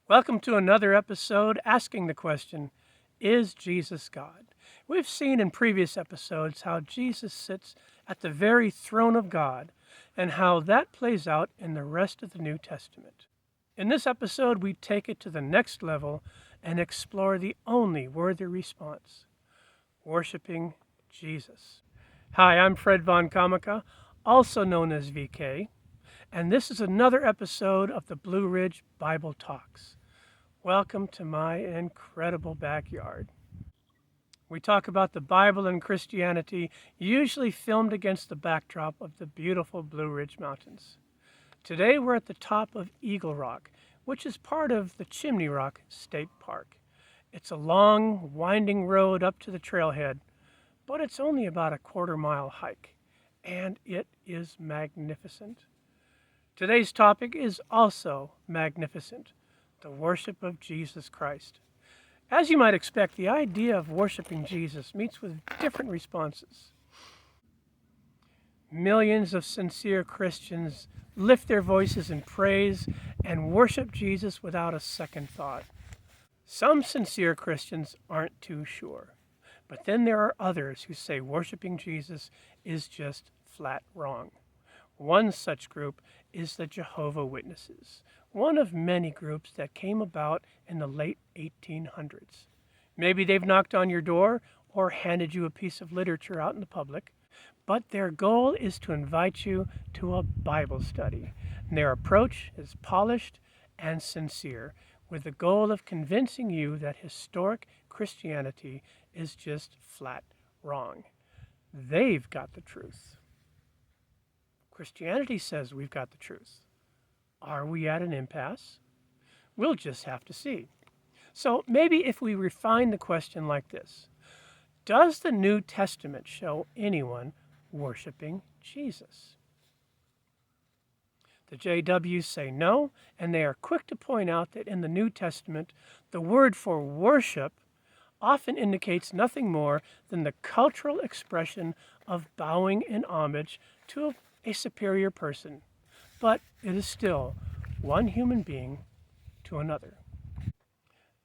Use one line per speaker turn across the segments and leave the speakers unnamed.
Welcome to another episode asking the question, is Jesus God? We've seen in previous episodes how Jesus sits at the very throne of God and how that plays out in the rest of the New Testament. In this episode, we take it to the next level and explore the only worthy response, worshiping Jesus. Hi, I'm Fred Von Kamaka, also known as VK, and this is another episode of the Blue Ridge Bible Talks. Welcome to my incredible backyard. We talk about the Bible and Christianity, usually filmed against the backdrop of the beautiful Blue Ridge Mountains. Today we're at the top of Eagle Rock, which is part of the Chimney Rock State Park. It's a long, winding road up to the trailhead, but it's only about a quarter-mile hike, and it is magnificent. Today's topic is also magnificent. The worship of Jesus Christ. As you might expect, the idea of worshiping Jesus meets with different responses. Millions of sincere Christians lift their voices in praise and worship Jesus without a second thought. Some sincere Christians aren't too sure, but then there are others who say worshiping Jesus is just flat wrong. One such group is the Jehovah Witnesses, one of many groups that came about in the late 1800s. Maybe they've knocked on your door or handed you a piece of literature out in the public, but their goal is to invite you to a Bible study. And their approach is polished and sincere, with the goal of convincing you that historic Christianity is just flat wrong. They've got the truth. Christianity says we've got the truth. Are we at an impasse? We'll just have to see. So maybe if we refine the question like this, does the New Testament show anyone worshiping Jesus? The JWs say no, and they are quick to point out that in the New Testament, the word for worship often indicates nothing more than the cultural expression of bowing in homage to a superior person, but it is still one human being to another.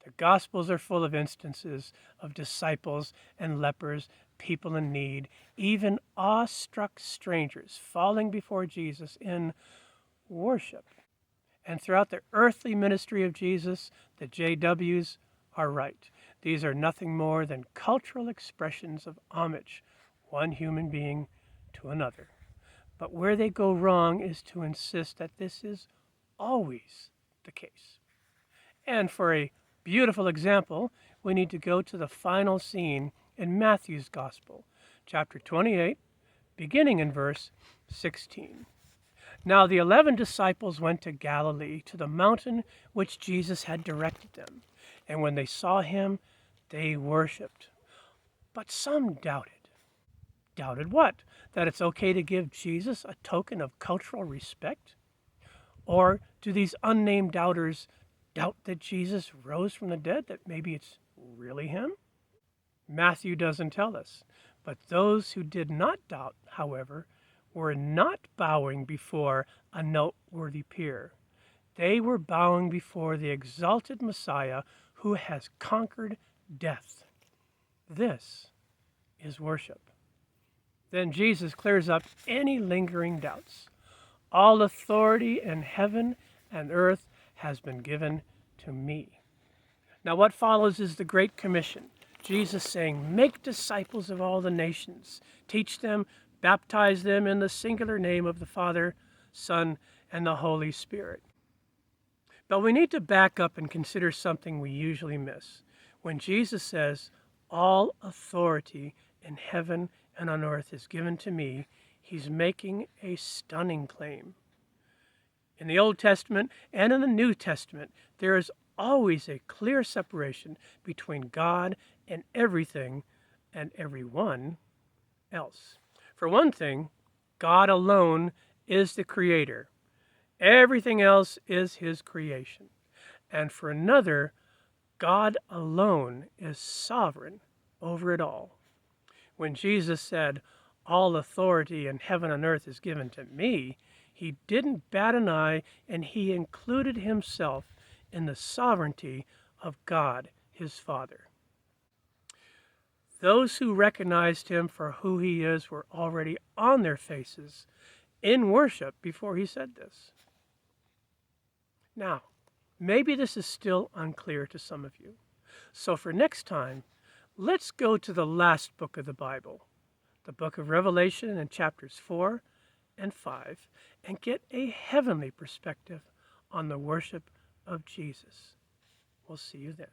The Gospels are full of instances of disciples and lepers, people in need, even awestruck strangers falling before Jesus in worship. And throughout the earthly ministry of Jesus, the JWs are right. These are nothing more than cultural expressions of homage, one human being to another. But where they go wrong is to insist that this is always the case. And for a beautiful example, we need to go to the final scene in Matthew's Gospel, chapter 28, beginning in verse 16. Now the 11 disciples went to Galilee, to the mountain which Jesus had directed them. And when they saw him, they worshipped. But some doubted. Doubted what? That it's okay to give Jesus a token of cultural respect? Or do these unnamed doubters doubt that Jesus rose from the dead, that maybe it's really him? Matthew doesn't tell us. But those who did not doubt, however, were not bowing before a noteworthy peer. They were bowing before the exalted Messiah who has conquered death. This is worship. Then Jesus clears up any lingering doubts. All authority in heaven and earth has been given to me. Now what follows is the Great Commission. Jesus saying, make disciples of all the nations. Teach them, baptize them in the singular name of the Father, Son, and the Holy Spirit. But we need to back up and consider something we usually miss. When Jesus says, all authority in heaven and on earth is given to me, he's making a stunning claim. In the Old Testament and in the New Testament, there is always a clear separation between God and everything and everyone else. For one thing, God alone is the creator. Everything else is his creation. And for another, God alone is sovereign over it all. When Jesus said, all authority in heaven and earth is given to me, he didn't bat an eye, and he included himself in the sovereignty of God, his Father. Those who recognized him for who he is were already on their faces in worship before he said this. Now, maybe this is still unclear to some of you. So for next time, let's go to the last book of the Bible, the book of Revelation in chapters 4 and 5, and get a heavenly perspective on the worship of Jesus. We'll see you then.